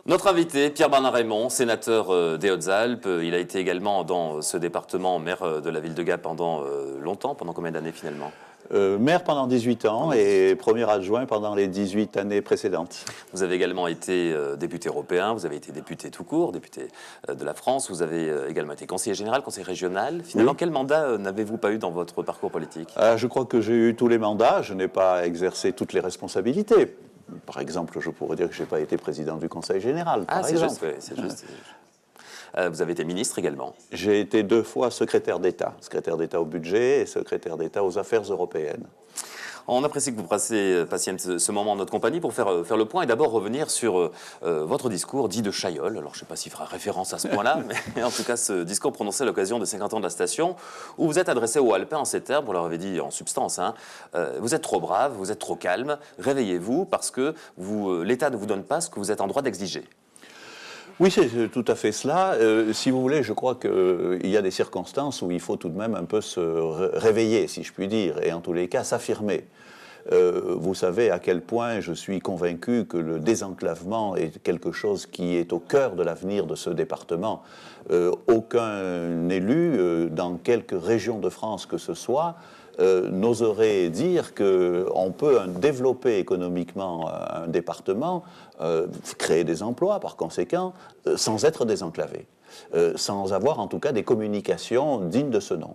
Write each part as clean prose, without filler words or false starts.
Notre invité, Pierre-Bernard Raymond, sénateur des Hautes-Alpes. Il a été également dans ce département maire de la ville de Gap pendant longtemps. Pendant combien d'années finalement? Maire pendant 18 ans et premier adjoint pendant les 18 années précédentes. Vous avez également été député européen, vous avez été député tout court, député de la France, vous avez également été conseiller général, conseiller régional. Finalement, oui. Quel mandat n'avez-vous pas eu dans votre parcours politique? Je crois que j'ai eu tous les mandats, je n'ai pas exercé toutes les responsabilités. Par exemple, je pourrais dire que je n'ai pas été président du Conseil général, par exemple. Juste, oui, c'est juste. Vous avez été ministre également. J'ai été 2 fois secrétaire d'État au budget et secrétaire d'État aux affaires européennes. On apprécie que vous passiez ce moment en notre compagnie pour faire le point et d'abord revenir sur votre discours dit de Chaillol. Alors je ne sais pas s'il fera référence à ce point-là, mais en tout cas ce discours prononcé à l'occasion des 50 ans de la station, où vous êtes adressé aux Alpins en ces termes, vous leur avez dit en substance, vous êtes trop brave, vous êtes trop calme, réveillez-vous parce que l'État ne vous donne pas ce que vous êtes en droit d'exiger. Oui, c'est tout à fait cela. Si vous voulez, je crois qu'il y a des circonstances où il faut tout de même un peu se réveiller, si je puis dire, et en tous les cas s'affirmer. Vous savez à quel point je suis convaincu que le désenclavement est quelque chose qui est au cœur de l'avenir de ce département. Aucun élu, dans quelque région de France que ce soit, n'oserait dire qu'on peut développer économiquement un département, créer des emplois par conséquent, sans être désenclavé, sans avoir en tout cas des communications dignes de ce nom.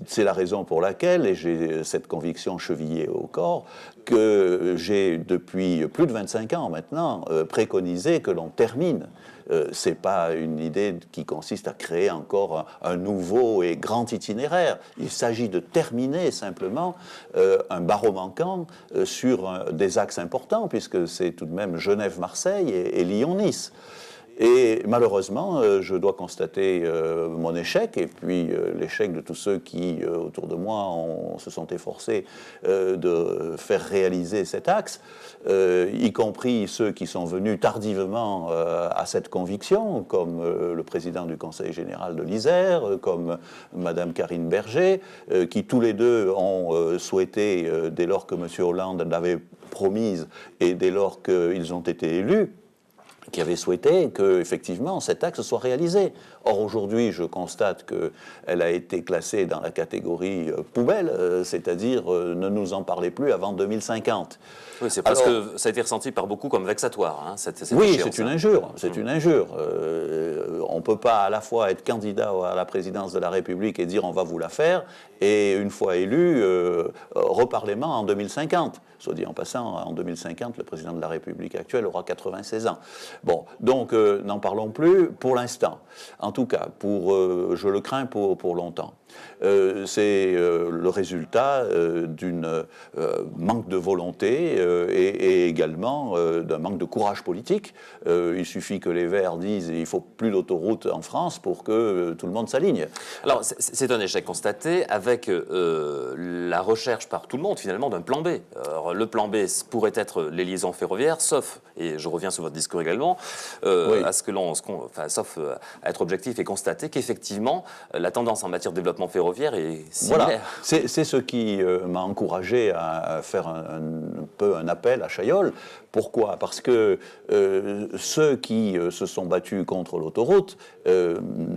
C'est la raison pour laquelle, et j'ai cette conviction chevillée au corps, que j'ai depuis plus de 25 ans maintenant préconisé que l'on termine. Ce n'est pas une idée qui consiste à créer encore un nouveau et grand itinéraire. Il s'agit de terminer simplement un barreau manquant sur des axes importants, puisque c'est tout de même Genève-Marseille et Lyon-Nice. Et malheureusement, je dois constater mon échec et puis l'échec de tous ceux qui, autour de moi, se sont efforcés de faire réaliser cet axe, y compris ceux qui sont venus tardivement à cette conviction, comme le président du Conseil général de l'Isère, comme Madame Karine Berger, qui tous les deux ont souhaité, dès lors que M. Hollande l'avait promise et dès lors qu'ils ont été élus, qui avait souhaité qu'effectivement cet axe soit réalisé. Or aujourd'hui, je constate qu'elle a été classée dans la catégorie poubelle, c'est-à-dire ne nous en parlez plus avant 2050. Oui, c'est parce que ça a été ressenti par beaucoup comme vexatoire. Oui, c'est une injure. C'est une injure. On ne peut pas à la fois être candidat à la présidence de la République et dire on va vous la faire, et une fois élu, reparlez-moi en 2050. Soit dit en passant, en 2050, le président de la République actuel aura 96 ans. Bon, donc n'en parlons plus pour l'instant. En tout cas, je le crains pour longtemps. C'est le résultat d'un manque de volonté et également d'un manque de courage politique. Il suffit que les Verts disent qu'il ne faut plus d'autoroute en France pour que tout le monde s'aligne. Alors, c'est un échec constaté avec la recherche par tout le monde, finalement, d'un plan B. Alors, le plan B pourrait être les liaisons ferroviaires, sauf, et je reviens sur votre discours également, oui. Sauf à être objectif et constater qu'effectivement, la tendance en matière de développement ferroviaire est similaire. Voilà. C'est ce qui m'a encouragé à faire un peu un appel à Chaillol. Pourquoi? Parce que ceux qui se sont battus contre l'autoroute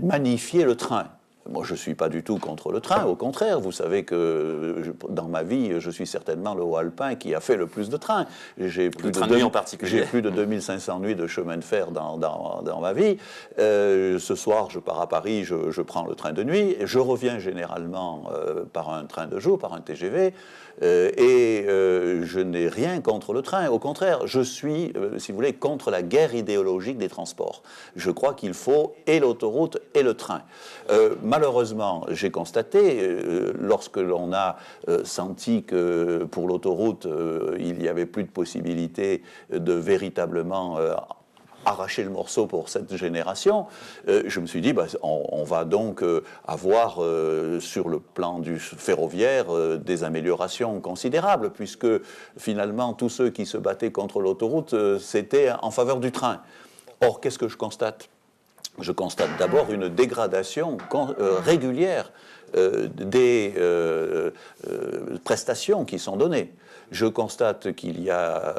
magnifiaient le train. Moi, je ne suis pas du tout contre le train, au contraire. Vous savez que dans ma vie, je suis certainement le Haut-Alpin qui a fait le plus de trains. J'ai plus de 2500 nuits de chemin de fer dans ma vie. Ce soir, je pars à Paris, je prends le train de nuit. Je reviens généralement par un train de jour, par un TGV. Je n'ai rien contre le train. Au contraire, je suis, si vous voulez, contre la guerre idéologique des transports. Je crois qu'il faut et l'autoroute et le train. Malheureusement, j'ai constaté, lorsque l'on a senti que pour l'autoroute, il n'y avait plus de possibilité de véritablement arracher le morceau pour cette génération, je me suis dit, on va donc avoir sur le plan du ferroviaire des améliorations considérables, puisque finalement tous ceux qui se battaient contre l'autoroute, c'était en faveur du train. Or, qu'est-ce que je constate ? Je constate d'abord une dégradation régulière des prestations qui sont données. Je constate qu'il y a,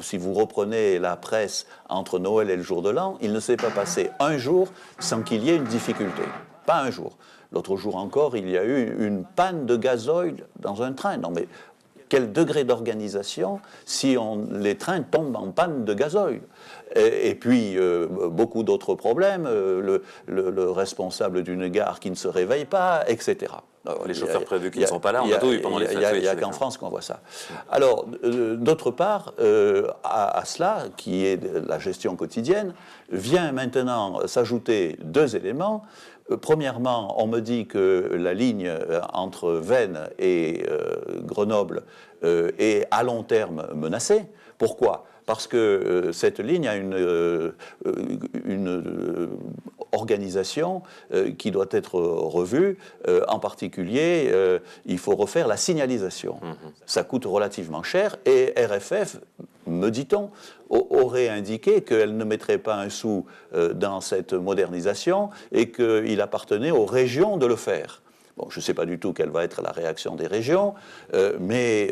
si vous reprenez la presse entre Noël et le jour de l'an, il ne s'est pas passé un jour sans qu'il y ait une difficulté. Pas un jour. L'autre jour encore, il y a eu une panne de gasoil dans un train. Non mais quel degré d'organisation si les trains tombent en panne de gasoil? Et puis, beaucoup d'autres problèmes, le responsable d'une gare qui ne se réveille pas, etc. Alors, les chauffeurs prévus qui ne sont pas là, on a tout eu pendant les fêtes. Il n'y a qu'en France qu'on voit ça. Alors, d'autre part, à cela, qui est la gestion quotidienne, vient maintenant s'ajouter deux éléments. Premièrement, on me dit que la ligne entre Veynes et Grenoble est à long terme menacée. Pourquoi ? Parce que cette ligne a une organisation qui doit être revue. En particulier, il faut refaire la signalisation. Ça coûte relativement cher et RFF, me dit-on, aurait indiqué qu'elle ne mettrait pas un sou dans cette modernisation et qu'il appartenait aux régions de le faire. Bon, je ne sais pas du tout quelle va être la réaction des régions, mais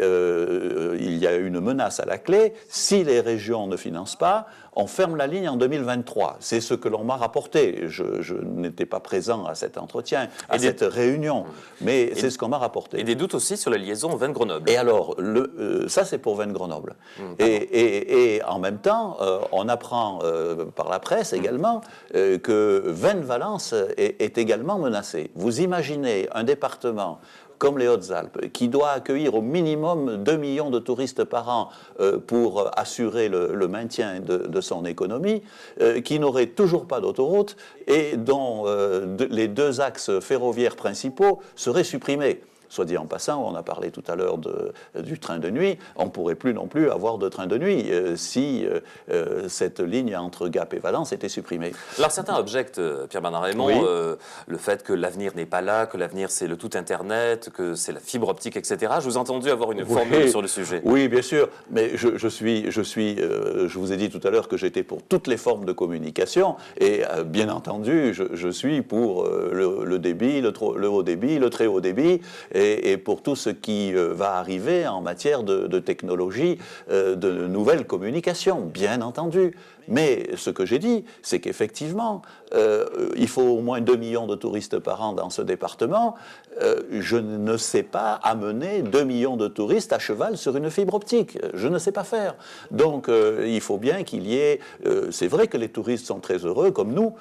il y a une menace à la clé. Si les régions ne financent pas, on ferme la ligne en 2023. C'est ce que l'on m'a rapporté. Je n'étais pas présent à cet entretien, à cette réunion, mais c'est ce qu'on m'a rapporté. Et des doutes aussi sur la liaison Veynes-Grenoble. Et alors, ça c'est pour Veynes-Grenoble. Et en même temps, on apprend par la presse également que Veynes-Valence est également menacé. Vous imaginez un département comme les Hautes-Alpes, qui doit accueillir au minimum 2 millions de touristes par an pour assurer le maintien de son économie, qui n'aurait toujours pas d'autoroute et dont les deux axes ferroviaires principaux seraient supprimés. Soit dit en passant, on a parlé tout à l'heure du train de nuit, on ne pourrait plus non plus avoir de train de nuit si cette ligne entre Gap et Valence était supprimée. Alors certains objectent, Pierre-Bernard Raymond, oui. Le fait que l'avenir n'est pas là, que l'avenir c'est le tout Internet, que c'est la fibre optique, etc. Je vous ai entendu avoir une formule sur le sujet. Oui, bien sûr, mais je vous ai dit tout à l'heure que j'étais pour toutes les formes de communication et bien entendu, je suis pour le débit, le haut débit, le très haut débit, et pour tout ce qui va arriver en matière de technologie, de nouvelles communications, bien entendu. Mais ce que j'ai dit, c'est qu'effectivement, il faut au moins 2 millions de touristes par an dans ce département. Je ne sais pas amener 2 millions de touristes à cheval sur une fibre optique. Je ne sais pas faire. Donc, il faut bien qu'il y ait... c'est vrai que les touristes sont très heureux, comme nous,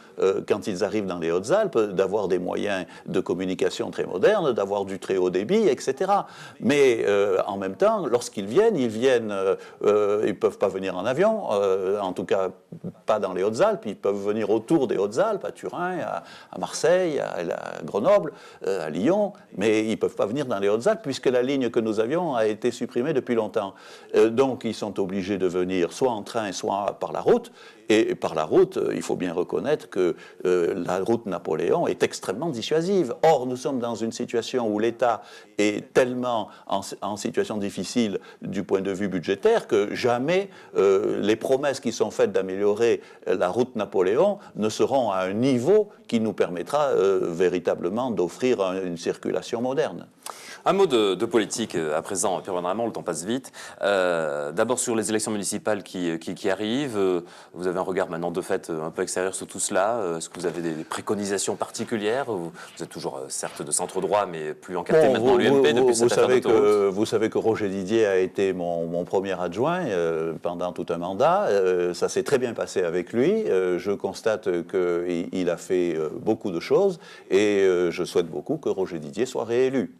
quand ils arrivent dans les Hautes-Alpes, d'avoir des moyens de communication très modernes, d'avoir du très haut débit, etc. Mais en même temps, lorsqu'ils viennent, ils ne peuvent pas venir en avion, en tout cas pas dans les Hautes-Alpes, ils peuvent venir autour des Hautes-Alpes, à Turin, à Marseille, à Grenoble, à Lyon, mais ils ne peuvent pas venir dans les Hautes-Alpes puisque la ligne que nous avions a été supprimée depuis longtemps. Donc ils sont obligés de venir soit en train, soit par la route. Et par la route, il faut bien reconnaître que la route Napoléon est extrêmement dissuasive. Or, nous sommes dans une situation où l'État est tellement en situation difficile du point de vue budgétaire que jamais les promesses qui sont faites d'améliorer la route Napoléon ne seront à un niveau qui nous permettra véritablement d'offrir une circulation moderne. Un mot de politique à présent, Pierre-Bernard Raymond, le temps passe vite. D'abord sur les élections municipales qui arrivent, vous avez un regard maintenant de fait un peu extérieur sur tout cela. Est-ce que vous avez des préconisations particulières? Vous êtes toujours certes de centre-droit, mais plus encarté maintenant l'UMP depuis cette affaire d'autoroute. Vous savez que Roger Didier a été mon premier adjoint pendant tout un mandat. Ça s'est très bien passé avec lui. Je constate qu'il a fait beaucoup de choses et je souhaite beaucoup que Roger Didier soit réélu.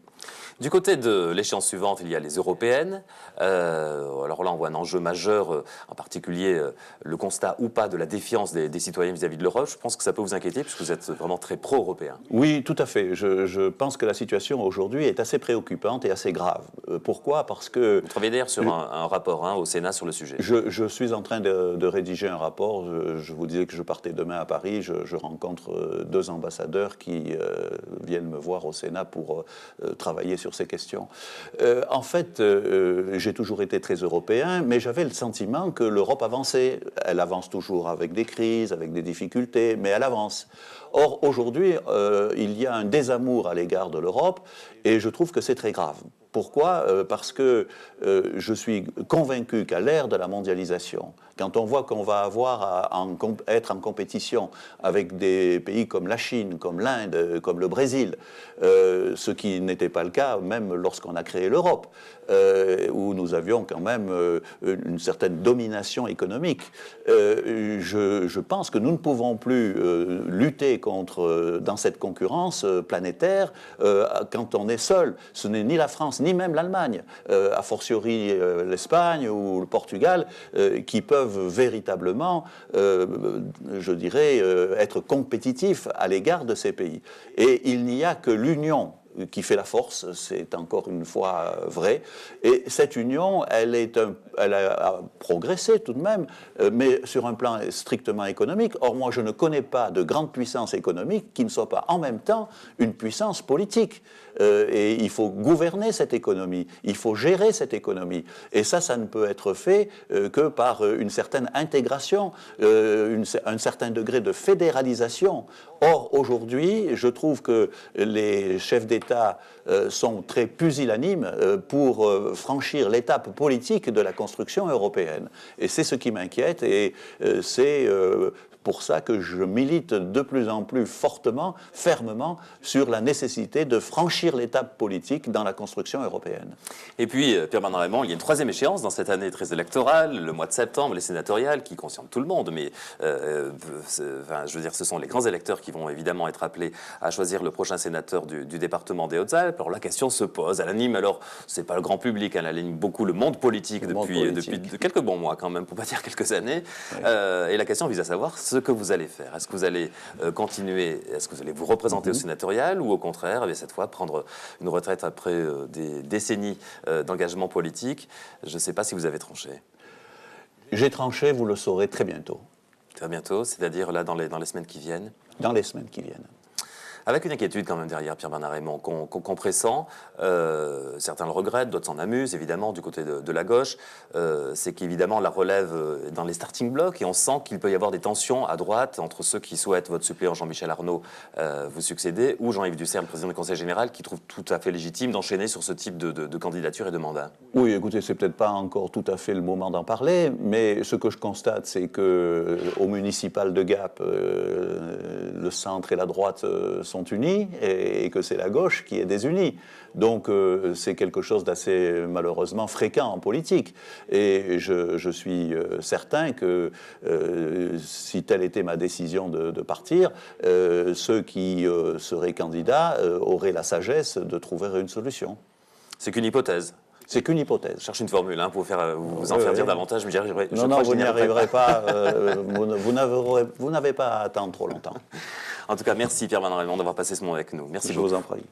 Du côté de l'échéance suivante, il y a les européennes. Alors là, on voit un enjeu majeur, en particulier le constat ou pas de la défiance des citoyens vis-à-vis de l'Europe. Je pense que ça peut vous inquiéter puisque vous êtes vraiment très pro-européen. Oui, tout à fait. Je pense que la situation aujourd'hui est assez préoccupante et assez grave. Pourquoi ? Parce que... Vous travaillez d'ailleurs sur un rapport au Sénat sur le sujet. Je suis en train de rédiger un rapport. Je vous disais que je partais demain à Paris. Je rencontre 2 ambassadeurs qui viennent me voir au Sénat pour travailler travailler sur ces questions. En fait, j'ai toujours été très européen, mais j'avais le sentiment que l'Europe avançait. Elle avance toujours avec des crises, avec des difficultés, mais elle avance. Or, aujourd'hui, il y a un désamour à l'égard de l'Europe, et je trouve que c'est très grave. Pourquoi ? Parce que je suis convaincu qu'à l'ère de la mondialisation, quand on voit qu'on va avoir à être en compétition avec des pays comme la Chine, comme l'Inde, comme le Brésil, ce qui n'était pas le cas même lorsqu'on a créé l'Europe, où nous avions quand même une certaine domination économique, je pense que nous ne pouvons plus lutter dans cette concurrence planétaire quand on est seul. Ce n'est ni la France, ni même l'Allemagne, a fortiori l'Espagne ou le Portugal, qui peuvent véritablement, je dirais, être compétitifs à l'égard de ces pays. Et il n'y a que l'union qui fait la force, c'est encore une fois vrai. Et cette union, elle a progressé tout de même, mais sur un plan strictement économique. Or, moi, je ne connais pas de grande puissance économique qui ne soit pas en même temps une puissance politique. Et il faut gouverner cette économie, il faut gérer cette économie. Et ça ne peut être fait que par une certaine intégration, un certain degré de fédéralisation. Or, aujourd'hui, je trouve que les chefs d'État sont très pusillanimes pour franchir l'étape politique de la construction européenne. Et c'est ce qui m'inquiète, et c'est pour ça que je milite de plus en plus fortement, fermement, sur la nécessité de franchir l'étape politique dans la construction européenne. Et puis, Pierre-Bernard Raymond, il y a une troisième échéance dans cette année très électorale, le mois de septembre, les sénatoriales, qui concernent tout le monde, mais je veux dire, ce sont les grands électeurs qui vont évidemment être appelés à choisir le prochain sénateur du département des Hautes-Alpes. Alors la question se pose, elle anime, alors c'est pas le grand public, elle anime beaucoup le monde politique depuis quelques bons mois quand même, pour pas dire quelques années, oui. Et la question vise à savoir ce que vous allez faire. Est-ce que vous allez continuer, est-ce que vous allez vous représenter au sénatorial, ou au contraire, cette fois, prendre une retraite après des décennies d'engagement politique? Je ne sais pas si vous avez tranché. J'ai tranché, vous le saurez très bientôt. Très bientôt, c'est-à-dire là dans les semaines qui viennent? Dans les semaines qui viennent. Avec une inquiétude quand même derrière, Pierre-Bernard Raymond, qu'on pressent. Certains le regrettent, d'autres s'en amusent, évidemment, du côté de la gauche. C'est qu'évidemment, la relève est dans les starting blocks, et on sent qu'il peut y avoir des tensions à droite entre ceux qui souhaitent votre suppléant Jean-Michel Arnaud vous succéder, ou Jean-Yves Dussert, le président du Conseil général, qui trouve tout à fait légitime d'enchaîner sur ce type de candidature et de mandat. Oui, écoutez, c'est peut-être pas encore tout à fait le moment d'en parler, mais ce que je constate, c'est que au municipal de Gap, le centre et la droite sont unis, et que c'est la gauche qui est désunie. Donc c'est quelque chose d'assez malheureusement fréquent en politique. Et je suis certain que si telle était ma décision de partir, ceux qui seraient candidats auraient la sagesse de trouver une solution. C'est qu'une hypothèse. C'est qu'une hypothèse. Je cherche une formule pour vous en faire dire davantage. Mais non, vous n'y arriverez pas. Vous n'avez pas à attendre trop longtemps. En tout cas, merci Pierre-Bernard Raymond d'avoir passé ce moment avec nous. Merci beaucoup. Je vous en prie.